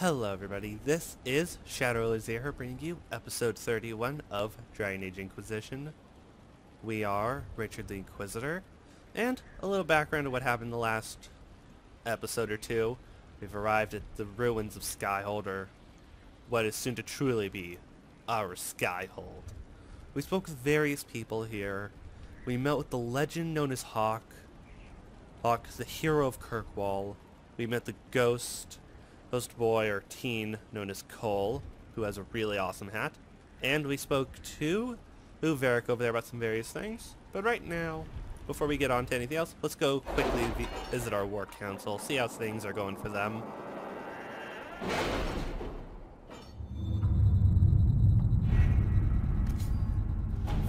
Hello everybody, this is Shadow Lazir bringing you episode 31 of Dragon Age Inquisition. We are Richard the Inquisitor, and a little background of what happened the last episode or two. We've arrived at the ruins of Skyhold, or what is soon to truly be our Skyhold. We spoke with various people here. We met with the legend known as Hawk, the hero of Kirkwall. We met the ghost boy or teen known as Cole, who has a really awesome hat. And we spoke to Varrick over there about some various things. But right now, before we get on to anything else, let's go quickly visit our war council, see how things are going for them.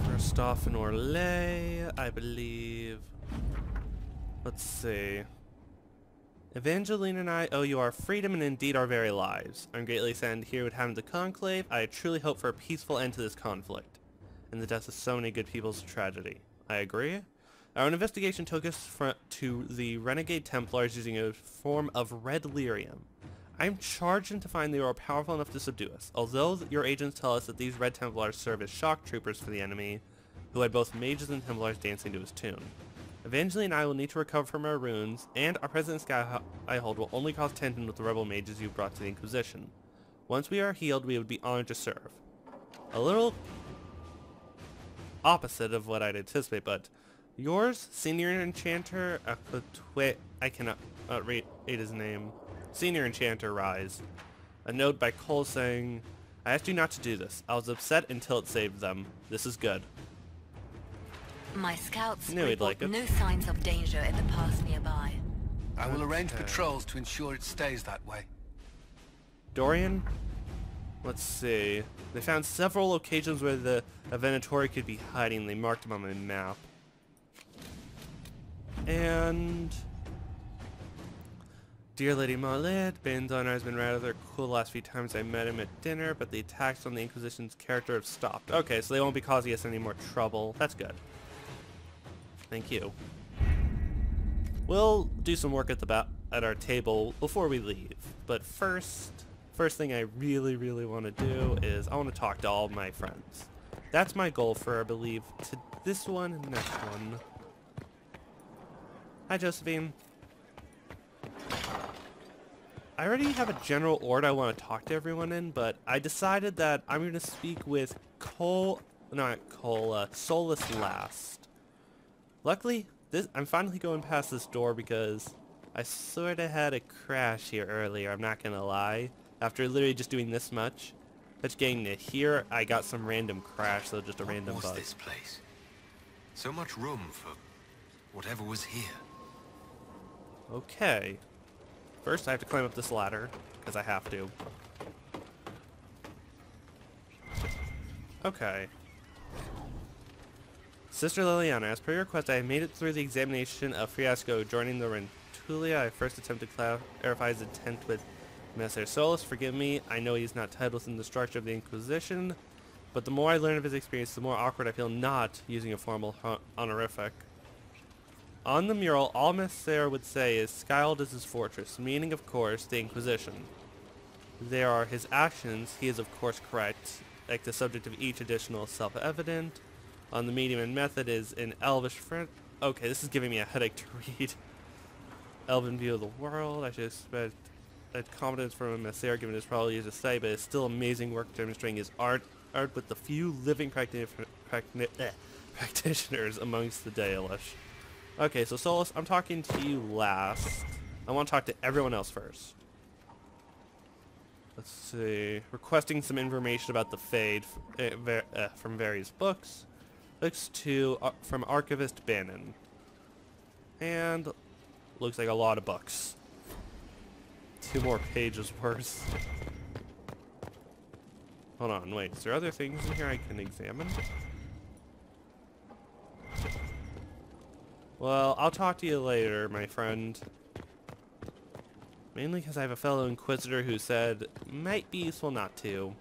First off in Orlais, I believe. Let's see. Evangeline and I owe you our freedom and indeed our very lives. I'm greatly saddened here with having the Conclave. I truly hope for a peaceful end to this conflict, and the death of so many good people is a tragedy. I agree. Our investigation took us to the Renegade Templars using a form of red lyrium. I'm charged to find they are powerful enough to subdue us, although your agents tell us that these red Templars serve as shock troopers for the enemy, who had both mages and Templars dancing to his tune. Evangeline and I will need to recover from our ruins, and our President Skyhold will only cause tension with the rebel mages you've brought to the Inquisition. Once we are healed, we would be honored to serve. A little opposite of what I'd anticipate, but yours, Senior Enchanter, I cannot read his name. Senior Enchanter Rise. A note by Cole saying, I asked you not to do this. I was upset until it saved them. This is good. My scouts report no signs of danger in the pass nearby. I will arrange patrols to ensure it stays that way. Dorian? Let's see. They found several locations where the Venatori could be hiding. They marked them on my map. And dear Lady Marlet, Bane's honor has been rather cool the last few times I met him at dinner, but the attacks on the Inquisition's character have stopped. Okay, so they won't be causing us any more trouble. That's good. Thank you. We'll do some work at our table before we leave. But first thing I really want to do is I want to talk to all of my friends. That's my goal for, I believe, to this one and next one. Hi, Josephine. I already have a general order I want to talk to everyone in, but I decided that I'm going to speak with Solus last. Luckily, I'm finally going past this door because I sort of had a crash here earlier, I'm not going to lie. After literally just doing this much, just getting to here, I got some random crash, so just a random bug. What was this place? So much room for whatever was here. Okay. First, I have to climb up this ladder, because I have to. Okay. Sister Liliana, as per your request, I have made it through the examination of Fiasco, joining the Rentulia. I first attempted to clarify his intent with Messer Solus. Forgive me, I know he's not tied within the structure of the Inquisition, but the more I learn of his experience, the more awkward I feel not using a formal honorific. On the mural, all Messer would say is Skyhold is his fortress, meaning, of course, the Inquisition. There are his actions, he is of course correct, like the subject of each additional self-evident. On the medium and method is in Elvish French. Okay, this is giving me a headache to read. Elven view of the world. I should expect that competence from a Messer, given his probably easy to say, but it's still amazing work demonstrating his art with the few living practitioners amongst the Dalish. Okay, so Solus, I'm talking to you last. I want to talk to everyone else first. Let's see. Requesting some information about the Fade from various books. Looks from Archivist Bannon. And looks like a lot of books. 2 more pages worth. Hold on, wait. Is there other things in here I can examine? Well, I'll talk to you later, my friend. Mainly because I have a fellow Inquisitor who said it might be useful not to.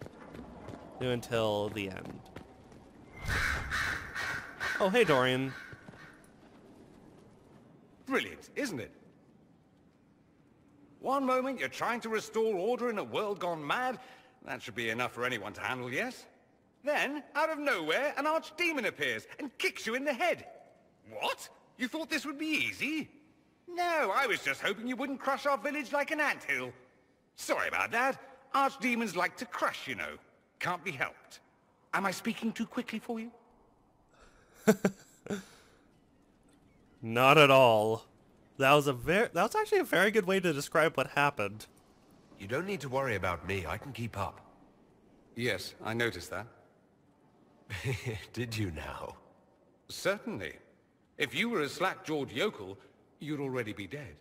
Do until the end. Oh, hey, Dorian. Brilliant, isn't it? One moment you're trying to restore order in a world gone mad. That should be enough for anyone to handle, yes? Then, out of nowhere, an archdemon appears and kicks you in the head. What? You thought this would be easy? No, I was just hoping you wouldn't crush our village like an anthill. Sorry about that. Archdemons like to crush, you know. Can't be helped. Am I speaking too quickly for you? Not at all. That was actually a very good way to describe what happened. You don't need to worry about me. I can keep up. Yes, I noticed that. Did you now? Certainly. If you were a slack-jawed yokel, you'd already be dead.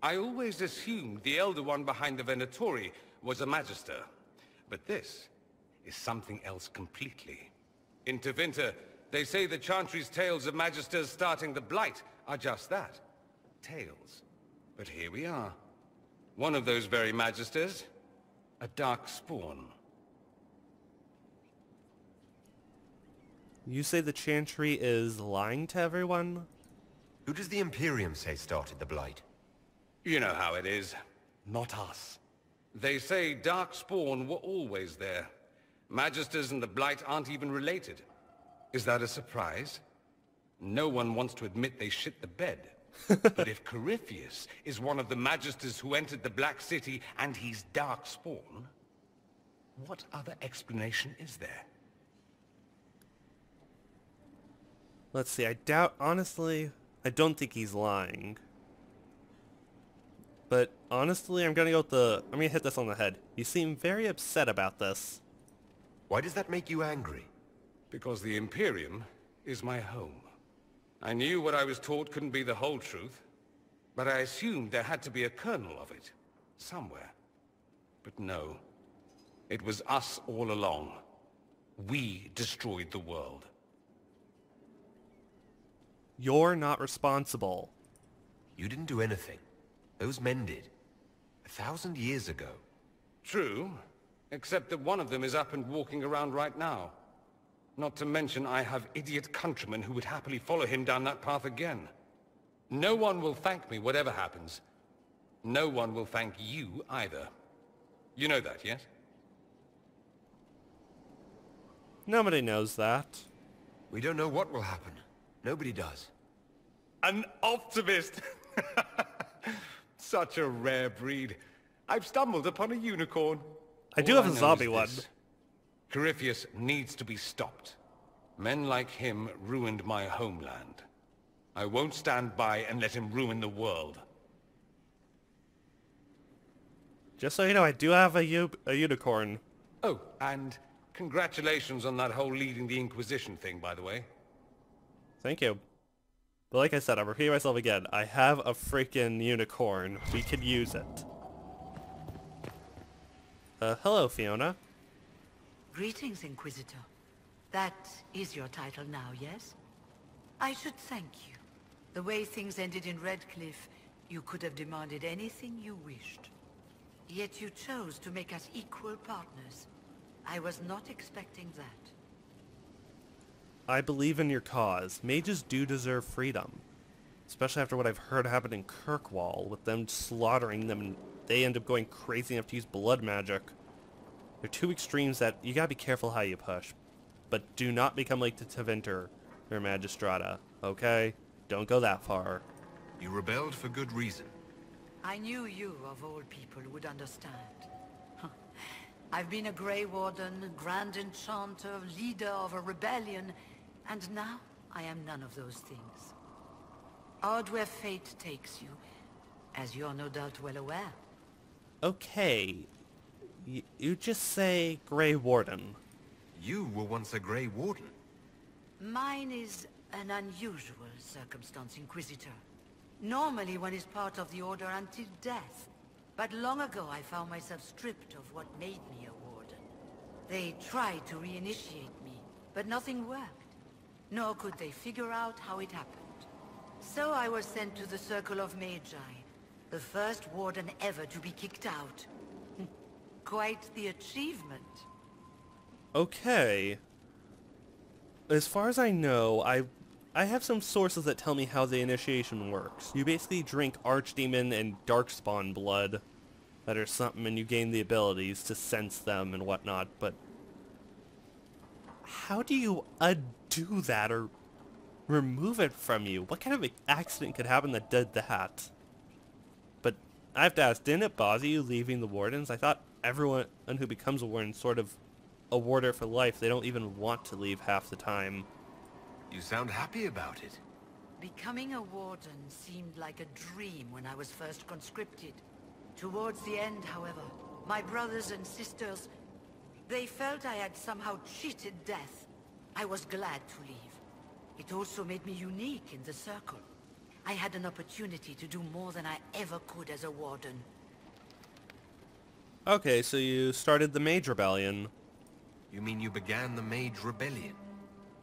I always assumed the Elder One behind the Venatori was a Magister. But this is something else completely. In Tevinter, they say the Chantry's tales of Magisters starting the Blight are just that. Tales. But here we are. One of those very Magisters. A dark spawn. You say the Chantry is lying to everyone? Who does the Imperium say started the Blight? You know how it is. Not us. They say Darkspawn were always there. Magisters and the Blight aren't even related. Is that a surprise? No one wants to admit they shit the bed. But if Corypheus is one of the Magisters who entered the Black City and he's Darkspawn, what other explanation is there? Let's see, honestly, I don't think he's lying. But honestly, I'm gonna hit this on the head. You seem very upset about this. Why does that make you angry? Because the Imperium is my home. I knew what I was taught couldn't be the whole truth, but I assumed there had to be a kernel of it, somewhere. But no, it was us all along. We destroyed the world. You're not responsible. You didn't do anything. Those men did. 1,000 years ago. True, except that one of them is up and walking around right now. Not to mention I have idiot countrymen who would happily follow him down that path again. No one will thank me whatever happens. No one will thank you either. You know that, yes? Nobody knows that. We don't know what will happen. Nobody does. An optimist! Such a rare breed. I've stumbled upon a unicorn. I do All have a know zombie is one. this. Corypheus needs to be stopped. Men like him ruined my homeland. I won't stand by and let him ruin the world. Just so you know, I do have a unicorn. Oh, and congratulations on that whole leading the Inquisition thing, by the way. Thank you. But like I said, I'm repeating myself again. I have a freaking unicorn. We could use it. Hello, Fiona. Greetings, Inquisitor. That is your title now, yes? I should thank you. The way things ended in Redcliffe, you could have demanded anything you wished. Yet you chose to make us equal partners. I was not expecting that. I believe in your cause. Mages do deserve freedom. Especially after what I've heard happened in Kirkwall, with them slaughtering them and they end up going crazy enough to use blood magic. They're two extremes that you gotta be careful how you push. But do not become like the Tevinter or Magistrata, okay? Don't go that far. You rebelled for good reason. I knew you, of all people, would understand. I've been a Grey Warden, Grand Enchanter, leader of a rebellion, and now I am none of those things. Odd where fate takes you, as you're no doubt well aware. Okay. You just say Grey Warden. You were once a Grey Warden. Mine is an unusual circumstance, Inquisitor. Normally one is part of the Order until death. But long ago I found myself stripped of what made me a Warden. They tried to reinitiate me, but nothing worked. Nor could they figure out how it happened. So I was sent to the Circle of Magi, the first Warden ever to be kicked out. Quite the achievement. Okay. As far as I know, I have some sources that tell me how the initiation works. You basically drink Archdemon and Darkspawn blood that are something and you gain the abilities to sense them and whatnot, but how do you undo that or remove it from you? What kind of accident could happen that did that? But I have to ask, didn't it bother you leaving the Wardens? I thought everyone who becomes a Warden is sort of a warder for life. They don't even want to leave half the time. You sound happy about it. Becoming a warden seemed like a dream when I was first conscripted. Towards the end, however, my brothers and sisters, they felt I had somehow cheated death. I was glad to leave. It also made me unique in the circle. I had an opportunity to do more than I ever could as a warden. Okay, so you started the Mage Rebellion. You mean you began the Mage Rebellion?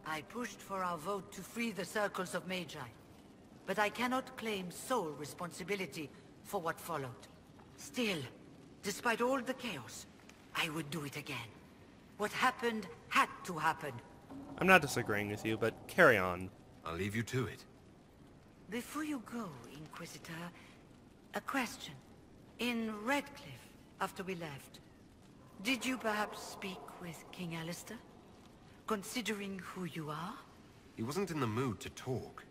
I pushed for our vote to free the circles of Magi, but I cannot claim sole responsibility for what followed. Still, despite all the chaos, I would do it again. What happened had to happen. I'm not disagreeing with you, but carry on. I'll leave you to it. Before you go, Inquisitor, a question. In Redcliffe, after we left, did you perhaps speak with King Alistair? Considering who you are? He wasn't in the mood to talk.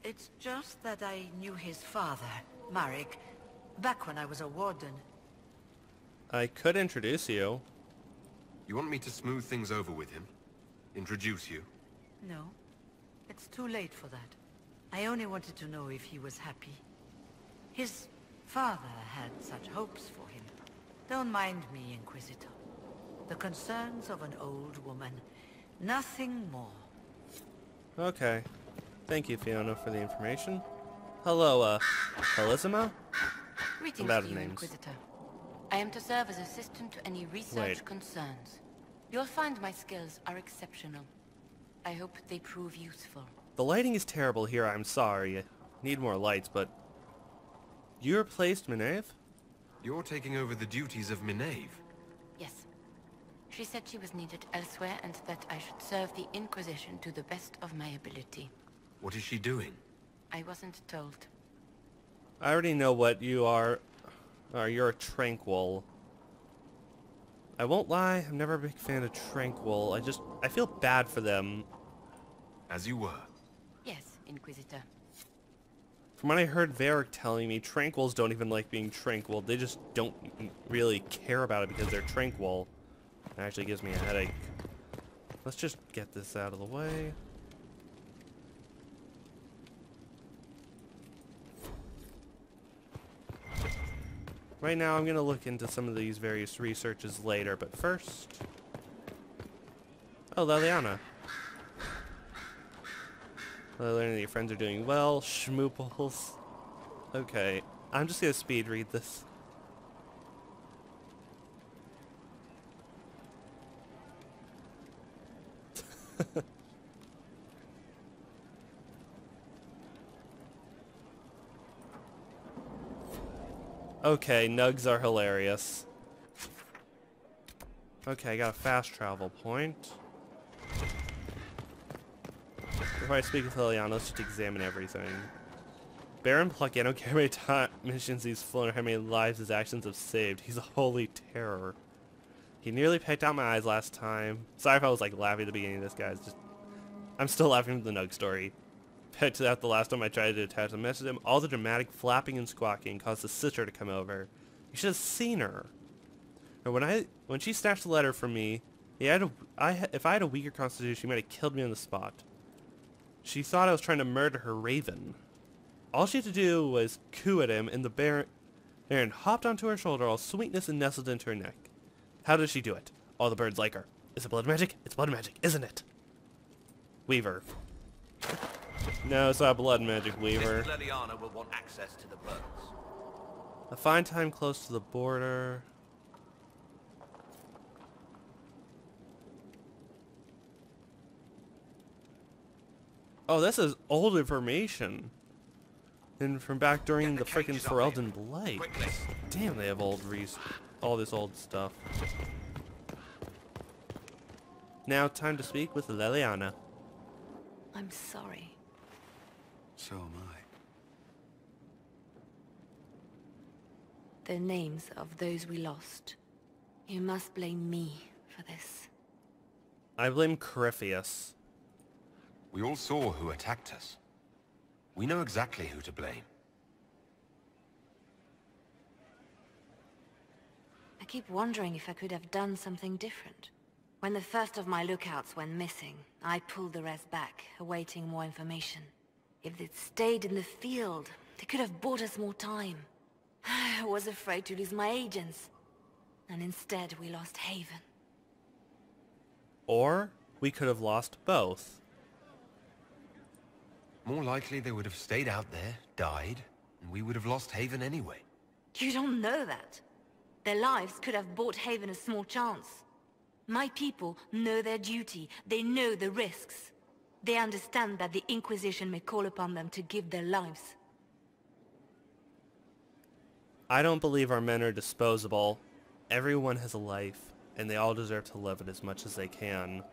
It's just that I knew his father, Varrick, back when I was a warden. I could introduce you. You want me to smooth things over with him? Introduce you? No, it's too late for that. I only wanted to know if he was happy. His father had such hopes for him. Don't mind me, Inquisitor. The concerns of an old woman. Nothing more. Okay. Thank you, Fiona, for the information. Hello, Elizama? Greetings Bad to you, names. Inquisitor. I am to serve as assistant to any research Wait. concerns. You'll find my skills are exceptional. I hope they prove useful. The lighting is terrible here, I'm sorry. Need more lights, but... You replaced Minave? You're taking over the duties of Minave. Yes. She said she was needed elsewhere and that I should serve the Inquisition to the best of my ability. What is she doing? I wasn't told. I already know what you are. You're a Tranquil. I won't lie, I'm never a big fan of Tranquil. I feel bad for them. As you were. Yes, Inquisitor. From what I heard Varrick telling me, Tranquils don't even like being Tranquil. They just don't really care about it because they're Tranquil. It actually gives me a headache. Let's just get this out of the way. Right now, I'm going to look into some of these various researches later, but first... Oh, Liliana. Learning that your friends are doing well. Schmooples. Okay, I'm just going to speed read this. Okay, nugs are hilarious. Okay, I got a fast travel point. Before I speak with Liliana, let's just examine everything. Baron Plucky, I don't care how many missions he's flown or how many lives his actions have saved. He's a holy terror. He nearly pecked out my eyes last time. Sorry if I was like laughing at the beginning of this, guys. I'm still laughing at the Nug story. Pecked out the last time I tried to attach a message to him. All the dramatic flapping and squawking caused his sister to come over. You should have seen her. And when she snatched the letter from me, if I had a weaker constitution, she might have killed me on the spot. She thought I was trying to murder her raven. All she had to do was coo at him, and the Baron hopped onto her shoulder, all sweetness, and nestled into her neck. How does she do it? All the birds like her. Is it blood magic? It's blood magic, isn't it? Weaver. No, it's not blood magic, Weaver. Liliana will want access to the birds. A fine time close to the border. Oh, this is old information. And from back during the frickin' Ferelden Blight. Damn, they have all this old stuff. Now, time to speak with Liliana. I'm sorry. So am the names of those we lost. You must blame me for this. I blame Corypheus. We all saw who attacked us. We know exactly who to blame. I keep wondering if I could have done something different. When the first of my lookouts went missing, I pulled the rest back, awaiting more information. If they'd stayed in the field, they could have bought us more time. I was afraid to lose my agents. And instead, we lost Haven. Or we could have lost both. More likely they would have stayed out there, died, and we would have lost Haven anyway. You don't know that. Their lives could have bought Haven a small chance. My people know their duty. They know the risks. They understand that the Inquisition may call upon them to give their lives. I don't believe our men are disposable. Everyone has a life, and they all deserve to live it as much as they can.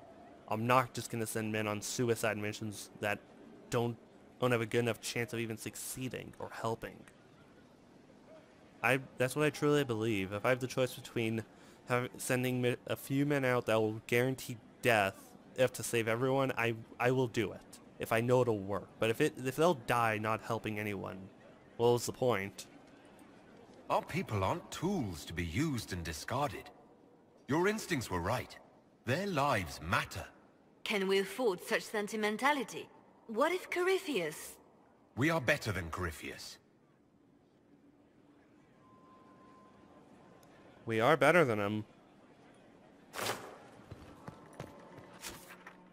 I'm not just going to send men on suicide missions that don't have a good enough chance of even succeeding or helping. That's what I truly believe. If I have the choice between sending a few men out that will guarantee death, if to save everyone, I will do it. If I know it'll work. But if they'll die not helping anyone, well, what's the point? Our people aren't tools to be used and discarded. Your instincts were right. Their lives matter. Can we afford such sentimentality? What if Corypheus... We are better than Corypheus. We are better than him.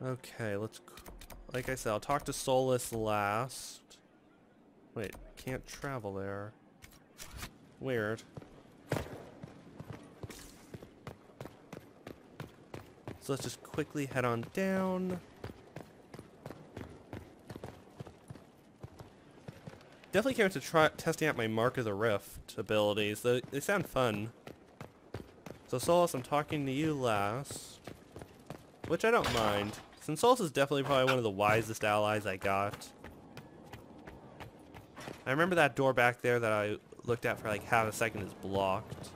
Okay, let's... Like I said, I'll talk to Solus last. Wait, can't travel there. Weird. So let's just quickly head on down. Definitely came to try testing out my Mark of the Rift abilities. They sound fun. So Solus, I'm talking to you last. Which I don't mind. Since Solus is definitely probably one of the wisest allies I got. I remember that door back there that I looked at for like half a second is blocked.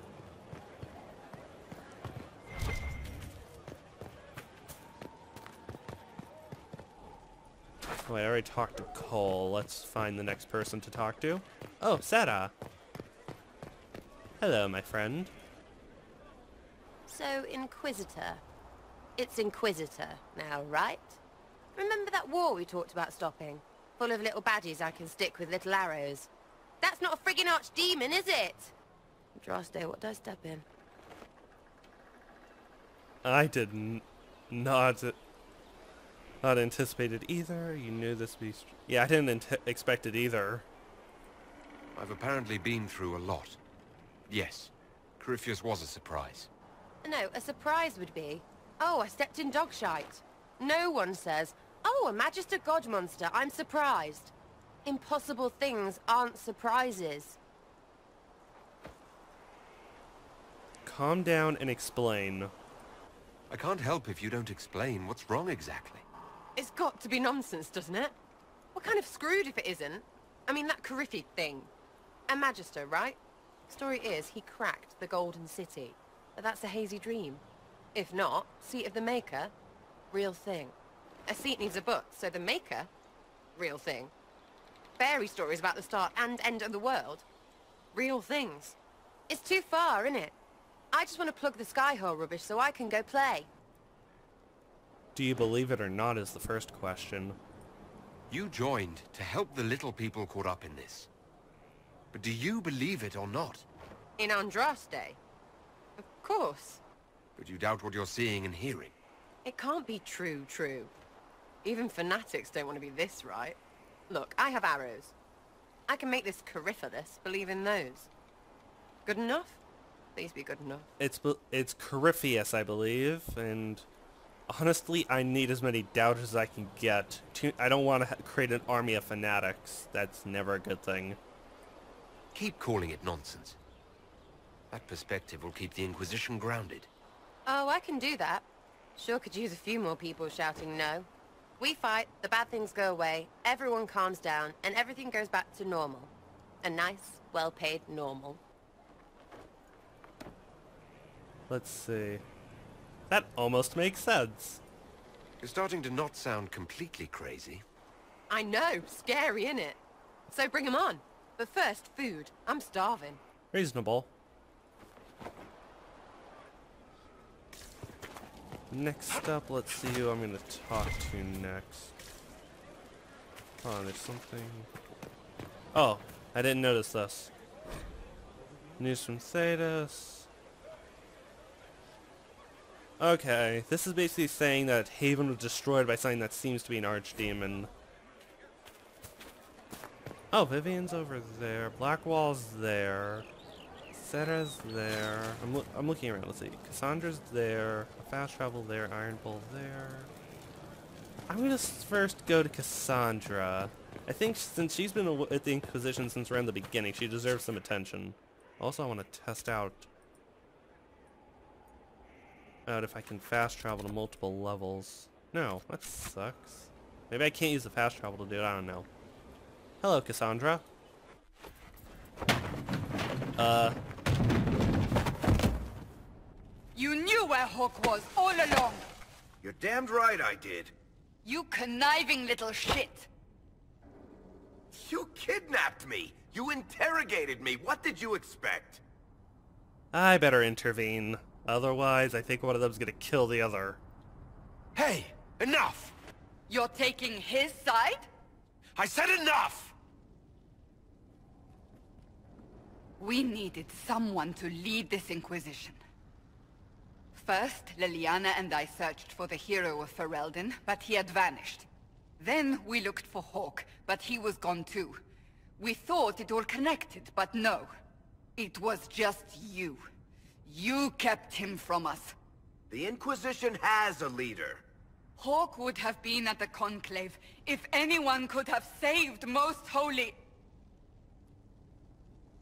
Oh, I already talked to Cole. Let's find the next person to talk to. Oh, Sarah. Hello, my friend. So, Inquisitor. It's Inquisitor now, right? Remember that war we talked about stopping? Full of little baddies I can stick with little arrows. That's not a friggin' archdemon, is it? Andraste, what did I step in? I did not anticipate it either. You knew this would be... Yeah, I didn't expect it either. I've apparently been through a lot. Yes, Corypheus was a surprise. No, a surprise would be, oh, I stepped in dog shite. No one says, oh, a Magister God monster, I'm surprised. Impossible things aren't surprises. Calm down and explain. I can't help if you don't explain what's wrong exactly. It's got to be nonsense, doesn't it? What kind of screwed if it isn't? I mean, that Corypheus thing. A Magister, right? Story is, he cracked the Golden City. But that's a hazy dream. If not, Seat of the Maker, real thing. A seat needs a book, so the Maker, real thing. Fairy stories about the start and end of the world, real things. It's too far, isn't it? I just want to plug the Skyhold rubbish so I can go play. Do you believe it or not is the first question. You joined to help the little people caught up in this. But do you believe it or not? In Andraste? Of course. But you doubt what you're seeing and hearing. It can't be true. Even fanatics don't want to be this right. Look, I have arrows. I can make this Corypheus believe in those. Good enough? Please be good enough. It's Corypheus, I believe, and honestly, I need as many doubters as I can get. I don't want to create an army of fanatics. That's never a good thing. Keep calling it nonsense. That perspective will keep the Inquisition grounded. Oh, I can do that. Sure could use a few more people shouting no. We fight, the bad things go away, everyone calms down, and everything goes back to normal. A nice, well-paid normal. Let's see. That almost makes sense. You're starting to not sound completely crazy. I know, scary, innit? So bring 'em on. But first, food. I'm starving. Reasonable. Next up, let's see who I'm gonna talk to next. Hold on, there's something... Oh, I didn't notice this. News from Thedas. Okay, this is basically saying that Haven was destroyed by something that seems to be an archdemon. Oh, Vivian's over there. Blackwall's there. Seta's there. I'm looking around. Let's see. Cassandra's there. Fast travel there. Iron Bull there. I'm gonna first go to Cassandra. I think since she's been at the Inquisition since around the beginning, she deserves some attention. Also, I want to test out if I can fast travel to multiple levels. No, that sucks. Maybe I can't use the fast travel to do it. I don't know. Hello, Cassandra. You knew where Hawk was all along. You're damned right I did. You conniving little shit. You kidnapped me. You interrogated me. What did you expect? I better intervene. Otherwise, I think one of them's gonna kill the other. Hey, enough! You're taking his side? I said enough! We needed someone to lead this Inquisition. First, Liliana and I searched for the hero of Ferelden, but he had vanished. Then we looked for Hawk, but he was gone too. We thought it all connected, but no. It was just you. You kept him from us. The Inquisition has a leader. Hawk would have been at the Conclave if anyone could have saved Most Holy...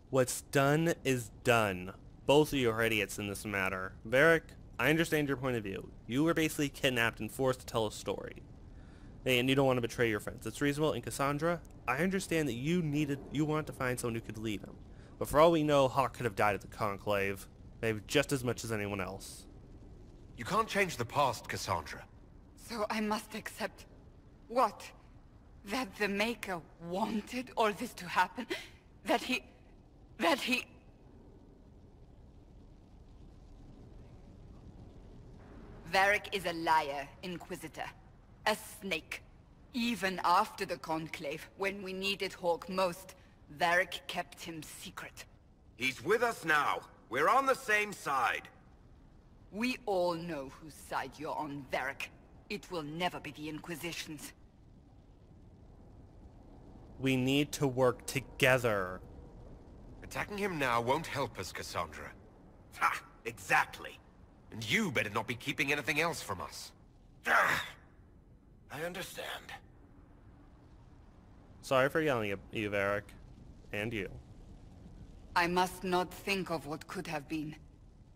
What's done is done. Both of you are idiots in this matter. Varrick, I understand your point of view. You were basically kidnapped and forced to tell a story. And you don't want to betray your friends. It's reasonable. And Cassandra, I understand that you wanted to find someone who could lead them. But for all we know, Hawk could have died at the Conclave. Maybe just as much as anyone else. You can't change the past, Cassandra. So I must accept... what? That the Maker wanted all this to happen? That he... Varrick is a liar, Inquisitor. A snake. Even after the Conclave, when we needed Hawk most, Varrick kept him secret. He's with us now. We're on the same side. We all know whose side you're on, Varrick. It will never be the Inquisition's. We need to work together. Attacking him now won't help us, Cassandra. Ha! Exactly. And you better not be keeping anything else from us. I understand. Sorry for yelling at you, Varrick. And you. I must not think of what could have been.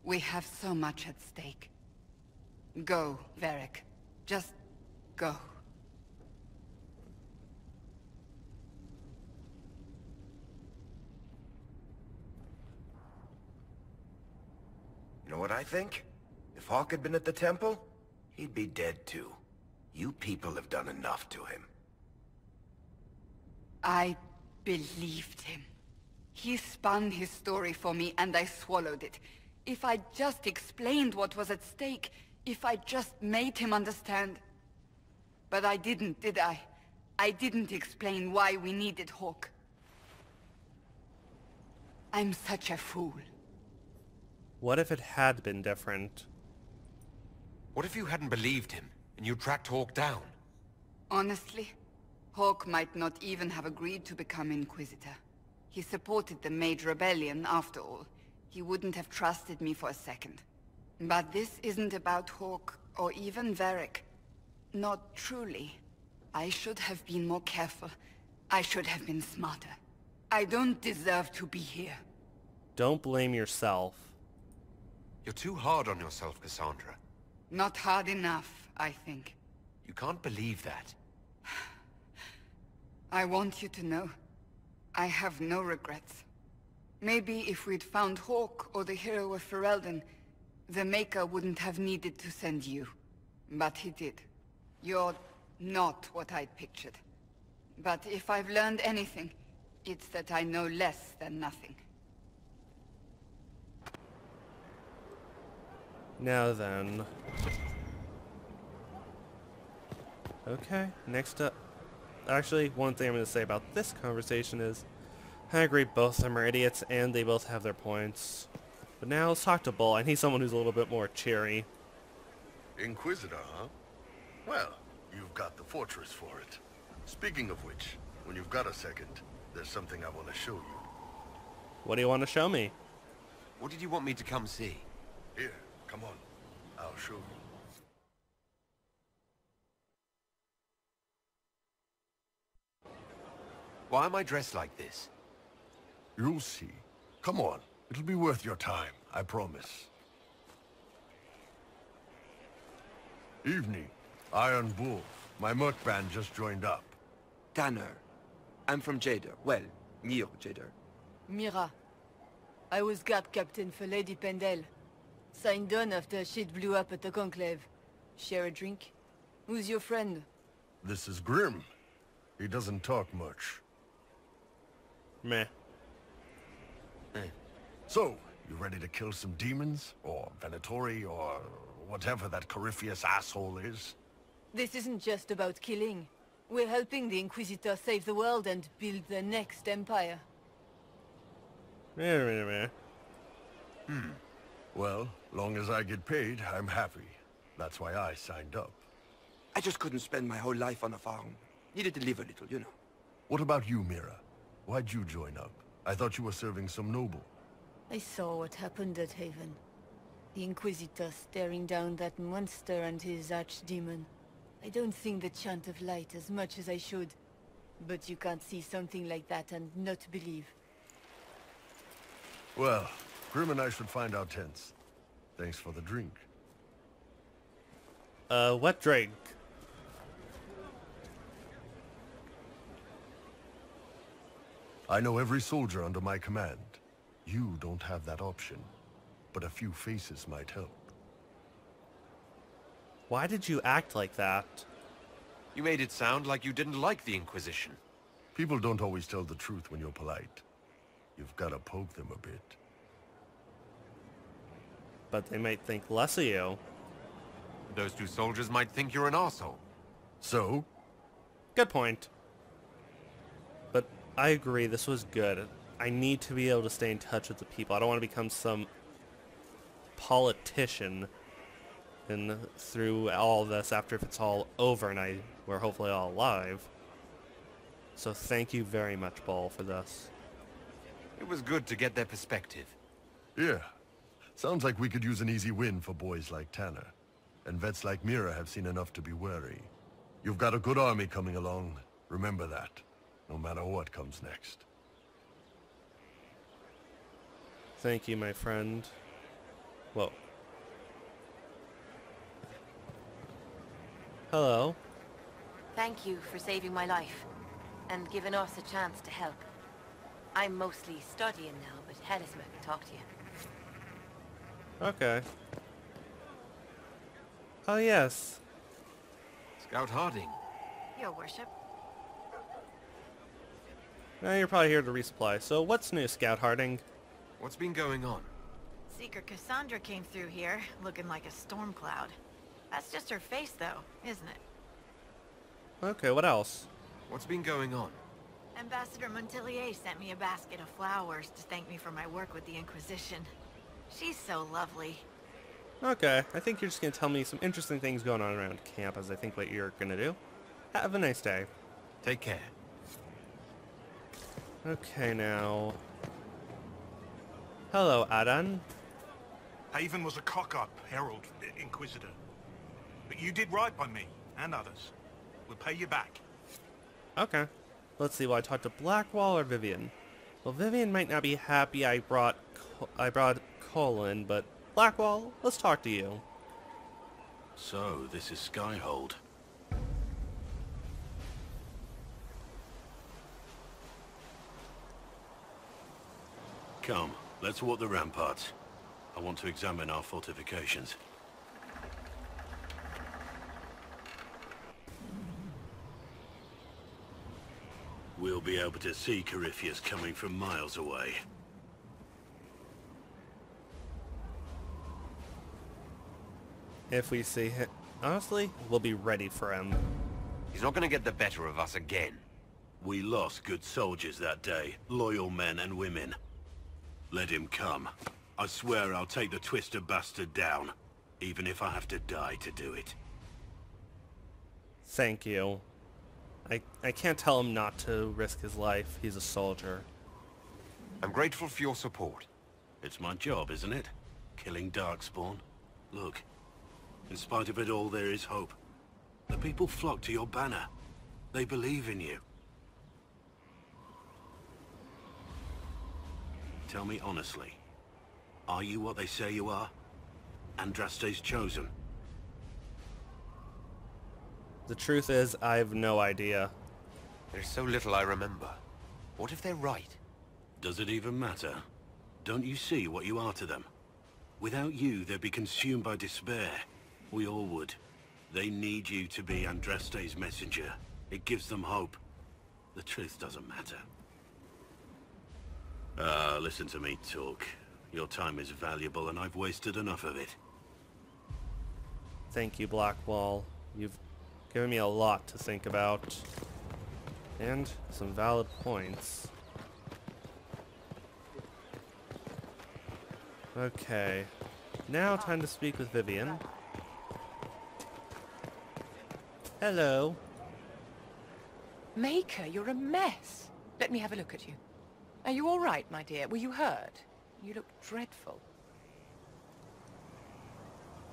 We have so much at stake. Go, Varrick. Just go. You know what I think? If Hawk had been at the temple, he'd be dead too. You people have done enough to him. I believed him. He spun his story for me and I swallowed it. If I just explained what was at stake, if I just made him understand... But I didn't, did I? I didn't explain why we needed Hawk. I'm such a fool. What if it had been different? What if you hadn't believed him, and you tracked Hawk down? Honestly, Hawk might not even have agreed to become Inquisitor. He supported the Mage Rebellion, after all. He wouldn't have trusted me for a second. But this isn't about Hawk, or even Varrick. Not truly. I should have been more careful. I should have been smarter. I don't deserve to be here. Don't blame yourself. You're too hard on yourself, Cassandra. Not hard enough, I think. You can't believe that. I want you to know, I have no regrets. Maybe if we'd found Hawk or the hero of Ferelden, The Maker wouldn't have needed to send you, but he did. You're not what I'd pictured. But if I've learned anything, it's that I know less than nothing. Now then. Okay, next up. Actually, one thing I'm going to say about this conversation is, I agree both of them are idiots and they both have their points. But now let's talk to Bull. I need someone who's a little bit more cheery. Inquisitor, huh? Well, you've got the fortress for it. Speaking of which, when you've got a second, there's something I want to show you. What do you want to show me? What did you want me to come see? Here, come on. I'll show you. Why am I dressed like this? You'll see. Come on. It'll be worth your time, I promise. Evening. Iron Bull. My merc band just joined up. Tanner. I'm from Jader. Well, near Jader. Mira. I was guard captain for Lady Pendel. Signed on after shit blew up at the Conclave. Share a drink? Who's your friend? This is Grim. He doesn't talk much. Meh. So, you ready to kill some demons? Or Venatori, or whatever that Corypheus asshole is? This isn't just about killing. We're helping the Inquisitor save the world and build the next empire. Meh. Well, long as I get paid, I'm happy. That's why I signed up. I just couldn't spend my whole life on a farm. Needed to live a little, you know. What about you, Mira? Why'd you join up? I thought you were serving some noble. I saw what happened at Haven. The Inquisitor staring down that monster and his archdemon. I don't think the Chant of Light as much as I should. But you can't see something like that and not believe. Well, Grim and I should find our tents. Thanks for the drink. What drink? I know every soldier under my command. You don't have that option, but a few faces might help. Why did you act like that? You made it sound like you didn't like the Inquisition. People don't always tell the truth when you're polite. You've got to poke them a bit. But they might think less of you. Those two soldiers might think you're an arsehole. So? Good point. But I agree, this was good. I need to be able to stay in touch with the people. I don't want to become some politician and through all this after if it's all over and we're hopefully all alive. So thank you very much, Bull, for this. It was good to get their perspective. Yeah. Sounds like we could use an easy win for boys like Tanner. And vets like Mira have seen enough to be wary. You've got a good army coming along. Remember that. No matter what comes next. Thank you, my friend. Whoa. Hello. Thank you for saving my life, and giving us a chance to help. I'm mostly studying now, but Hedisma can talk to you. Okay. Oh, yes. Scout Harding. Your worship. Now you're probably here to resupply. So what's new, Scout Harding? What's been going on? Seeker Cassandra came through here, looking like a storm cloud. That's just her face, though, isn't it? Okay, what else? What's been going on? Ambassador Montelier sent me a basket of flowers to thank me for my work with the Inquisition. She's so lovely. Okay, I think you're just going to tell me some interesting things going on around camp, as I think what you're going to do. Have a nice day. Take care. Okay, now... Hello, Adan. Haven was a cock-up, Herald, Inquisitor. But you did right by me, and others. We'll pay you back. Okay. Let's see, will I talk to Blackwall or Vivian? Well, Vivian might not be happy I brought Cullen, but Blackwall, let's talk to you. So, this is Skyhold. Come, let's walk the ramparts. I want to examine our fortifications. We'll be able to see Corypheus coming from miles away. If we see him, honestly, we'll be ready for him. He's not going to get the better of us again. We lost good soldiers that day, loyal men and women. Let him come. I swear I'll take the twister bastard down, even if I have to die to do it. Thank you. I can't tell him not to risk his life. He's a soldier. I'm grateful for your support. It's my job, isn't it? Killing Darkspawn. Look, in spite of it all, there is hope. The people flock to your banner. They believe in you. Tell me honestly, are you what they say you are? Andraste's chosen? The truth is, I have no idea. There's so little I remember. What if they're right? Does it even matter? Don't you see what you are to them? Without you, they'd be consumed by despair. We all would. They need you to be Andraste's messenger. It gives them hope. The truth doesn't matter. Listen to me talk. Your time is valuable and I've wasted enough of it. Thank you, Blackwall. You've given me a lot to think about. And some valid points. Okay. Now time to speak with Vivian. Hello. Maker, you're a mess. Let me have a look at you. Are you all right, my dear? Were you hurt? You look dreadful.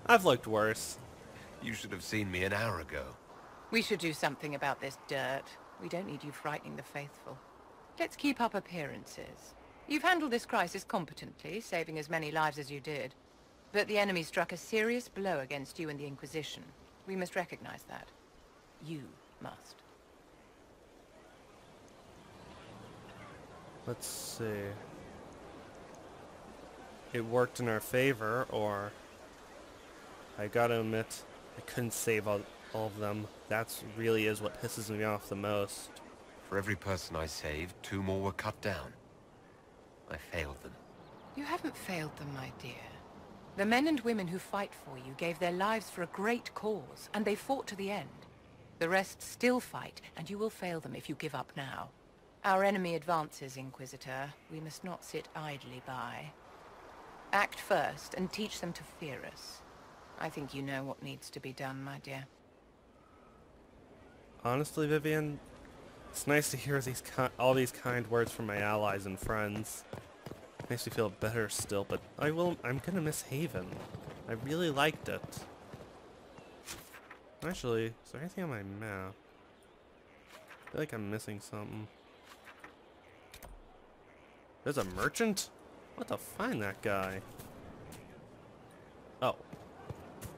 I've looked worse. You should have seen me an hour ago. We should do something about this dirt. We don't need you frightening the faithful. Let's keep up appearances. You've handled this crisis competently, saving as many lives as you did. But the enemy struck a serious blow against you and the Inquisition. We must recognize that. You must. Let's see. It worked in our favor, or... I gotta admit, I couldn't save all of them. That really is what pisses me off the most. For every person I saved, 2 more were cut down. I failed them. You haven't failed them, my dear. The men and women who fight for you gave their lives for a great cause, and they fought to the end. The rest still fight, and you will fail them if you give up now. Our enemy advances, Inquisitor. We must not sit idly by. Act first, and teach them to fear us. I think you know what needs to be done, my dear. Honestly, Vivian, it's nice to hear all these kind words from my allies and friends. Makes me feel better still, but I'm gonna miss Haven. I really liked it. Actually, is there anything on my map? I feel like I'm missing something. There's a merchant? What to find that guy? Oh.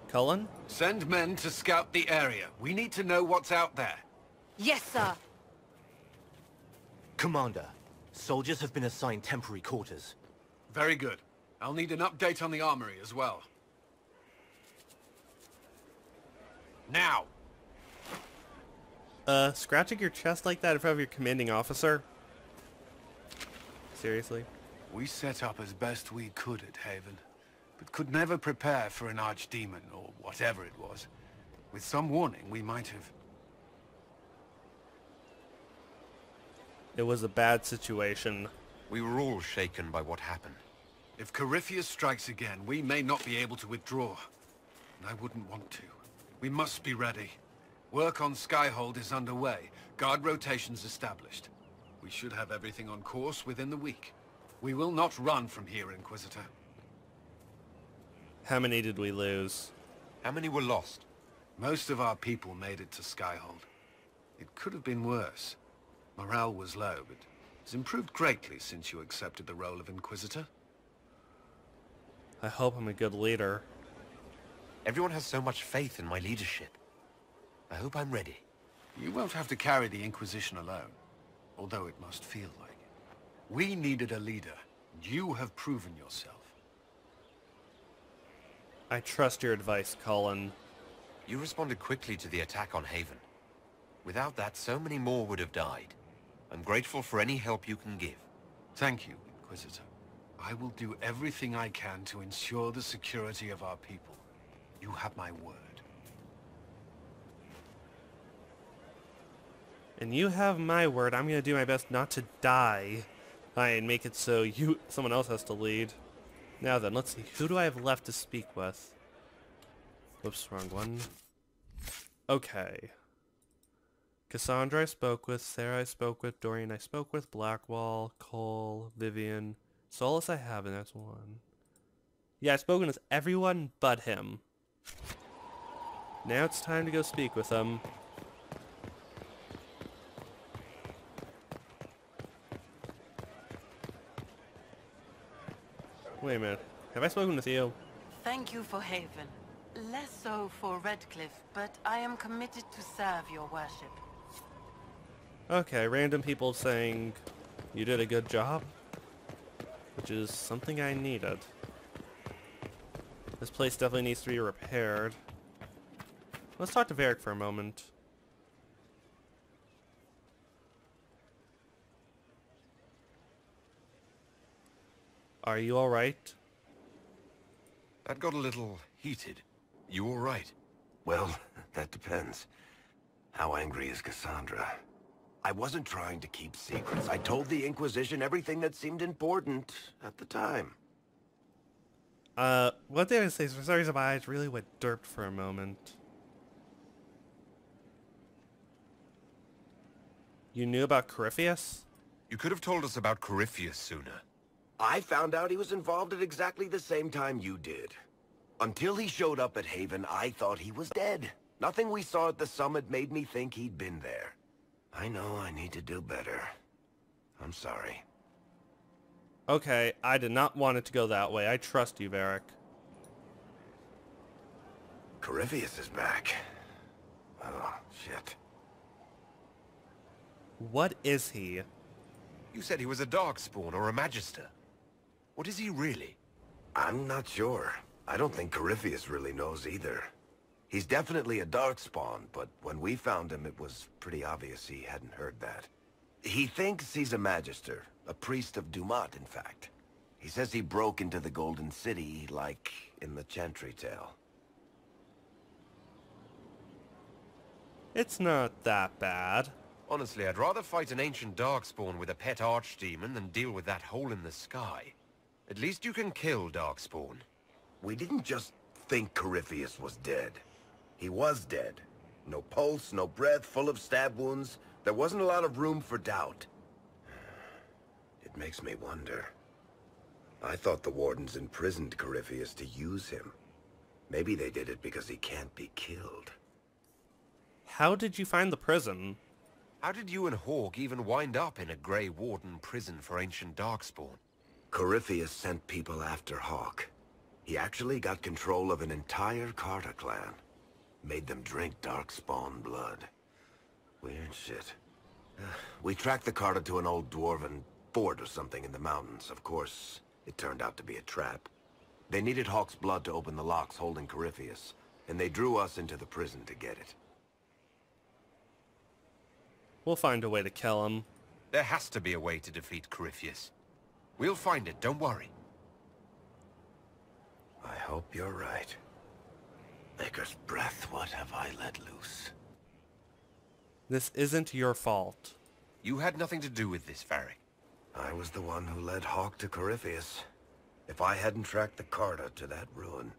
Cullen? Send men to scout the area. We need to know what's out there. Yes, sir. Commander, soldiers have been assigned temporary quarters. Very good. I'll need an update on the armory as well. Now! Scratching your chest like that in front of your commanding officer? Seriously? We set up as best we could at Haven, but could never prepare for an archdemon, or whatever it was. With some warning, we might have... It was a bad situation. We were all shaken by what happened. If Corypheus strikes again, we may not be able to withdraw. And I wouldn't want to. We must be ready. Work on Skyhold is underway. Guard rotations established. We should have everything on course within the week. We will not run from here, Inquisitor. How many did we lose? How many were lost? Most of our people made it to Skyhold. It could have been worse. Morale was low, but it's improved greatly since you accepted the role of Inquisitor. I hope I'm a good leader. Everyone has so much faith in my leadership. I hope I'm ready. You won't have to carry the Inquisition alone, although it must feel like it. We needed a leader, and you have proven yourself. I trust your advice, Cullen. You responded quickly to the attack on Haven. Without that, so many more would have died. I'm grateful for any help you can give. Thank you, Inquisitor. I will do everything I can to ensure the security of our people. You have my word. And you have my word. I'm gonna do my best not to die. And make it so someone else has to lead. Now then, let's see. Who do I have left to speak with? Whoops, wrong one. Okay. Cassandra I spoke with, Sarah I spoke with, Dorian I spoke with, Blackwall, Cole, Vivian, Solus I haven't, that's one. Yeah, I've spoken with everyone but him. Now it's time to go speak with him. Wait a minute, have I spoken with you? Thank you for Haven. Less so for Redcliffe, but I am committed to serve your worship. Okay, random people saying you did a good job, which is something I needed. This place definitely needs to be repaired. Let's talk to Varrick for a moment. Are you alright? That got a little heated. You all right? Well, that depends. How angry is Cassandra? I wasn't trying to keep secrets. I told the Inquisition everything that seemed important at the time. One thing I would say is for some reason my eyes really went derped for a moment. You knew about Corypheus? You could have told us about Corypheus sooner. I found out he was involved at exactly the same time you did. Until he showed up at Haven, I thought he was dead. Nothing we saw at the summit made me think he'd been there. I know I need to do better. I'm sorry. Okay, I did not want it to go that way. I trust you, Varrick. Corypheus is back. Oh, shit. What is he? You said he was a Darkspawn or a Magister. What is he really? I'm not sure. I don't think Corypheus really knows either. He's definitely a Darkspawn, but when we found him, it was pretty obvious he hadn't heard that. He thinks he's a Magister, a priest of Dumat, in fact. He says he broke into the Golden City, like in the Chantry tale. It's not that bad. Honestly, I'd rather fight an ancient Darkspawn with a pet archdemon than deal with that hole in the sky. At least you can kill Darkspawn. We didn't just think Corypheus was dead. He was dead. No pulse, no breath, full of stab wounds. There wasn't a lot of room for doubt. It makes me wonder. I thought the Wardens imprisoned Corypheus to use him. Maybe they did it because he can't be killed. How did you find the prison? How did you and Hawk even wind up in a Grey Warden prison for ancient Darkspawn? Corypheus sent people after Hawk. He actually got control of an entire Carter clan. Made them drink Darkspawn blood. Weird shit. We tracked the Carter to an old dwarven fort or something in the mountains. Of course, it turned out to be a trap. They needed Hawk's blood to open the locks holding Corypheus, and they drew us into the prison to get it. We'll find a way to kill him. There has to be a way to defeat Corypheus. We'll find it, don't worry. I hope you're right. Maker's breath, what have I let loose? This isn't your fault. You had nothing to do with this, Varrick. I was the one who led Hawk to Corypheus. If I hadn't tracked the Carter to that ruin.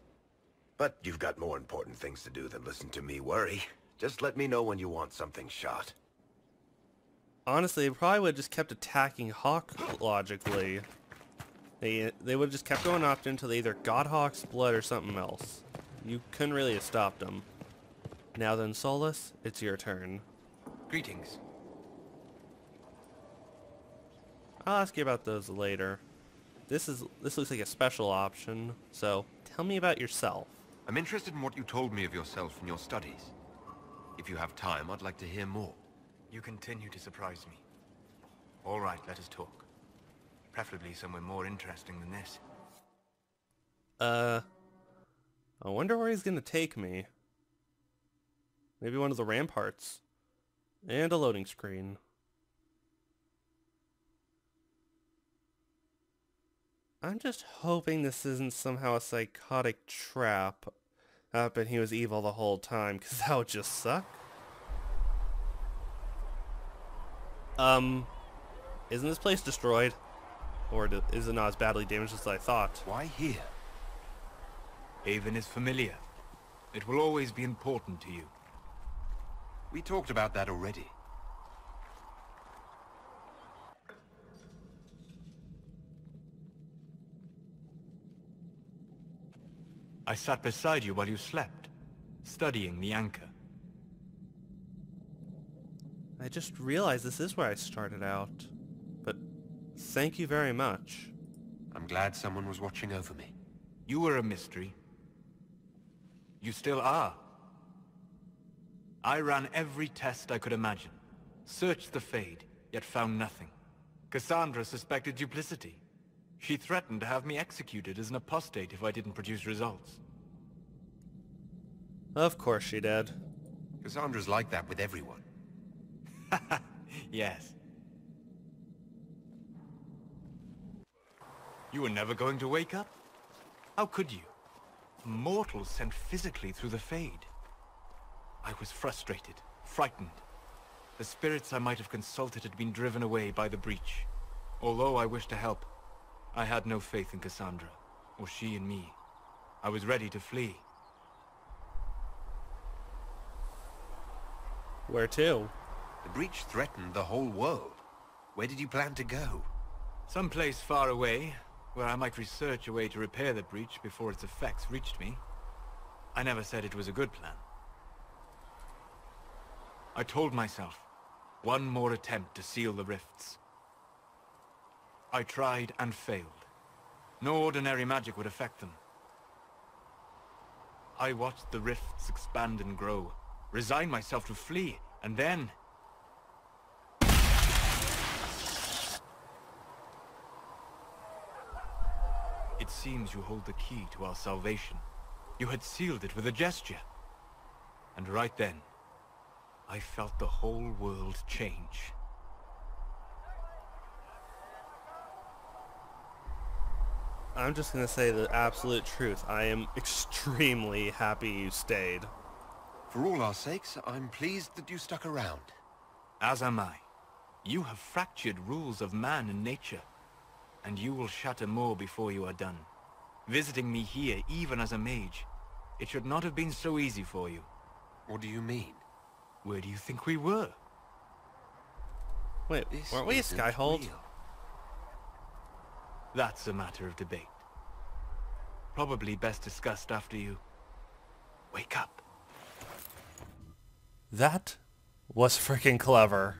But you've got more important things to do than listen to me worry. Just let me know when you want something shot. Honestly, they probably would have just kept attacking Hawk logically. They would have just kept going after until they either got Hawk's blood or something else. You couldn't really have stopped them. Now then, Solus, it's your turn. Greetings. I'll ask you about those later. This looks like a special option, so tell me about yourself. I'm interested in what you told me of yourself and your studies. If you have time, I'd like to hear more. You continue to surprise me. All right, let us talk. Preferably somewhere more interesting than this. I wonder where he's gonna take me. Maybe one of the ramparts. And a loading screen. I'm just hoping this isn't somehow a psychotic trap. But he was evil the whole time, because that would just suck. Isn't this place destroyed? Or is it not as badly damaged as I thought? Why here? Haven is familiar. It will always be important to you. We talked about that already. I sat beside you while you slept, studying the anchor. I just realized this is where I started out. But thank you very much. I'm glad someone was watching over me. You were a mystery. You still are. I ran every test I could imagine. Searched the Fade, yet found nothing. Cassandra suspected duplicity. She threatened to have me executed as an apostate if I didn't produce results. Of course she did. Cassandra's like that with everyone. Yes. You were never going to wake up? How could you? Mortals sent physically through the Fade. I was frustrated, frightened. The spirits I might have consulted had been driven away by the breach. Although I wished to help, I had no faith in Cassandra, or she in me. I was ready to flee. Where to? The breach threatened the whole world. Where did you plan to go? Someplace far away, where I might research a way to repair the breach before its effects reached me. I never said it was a good plan. I told myself, one more attempt to seal the rifts. I tried and failed. No ordinary magic would affect them. I watched the rifts expand and grow, resigned myself to flee, and then... It seems you hold the key to our salvation. You had sealed it with a gesture. And right then, I felt the whole world change. I'm just gonna say the absolute truth. I am extremely happy you stayed. For all our sakes, I'm pleased that you stuck around. As am I. You have fractured rules of man and nature, and you will shatter more before you are done. Visiting me here, even as a mage, it should not have been so easy for you. What do you mean? Where do you think we were? Wait, weren't we a Skyhold? That's a matter of debate. Probably best discussed after you wake up. That was freaking clever.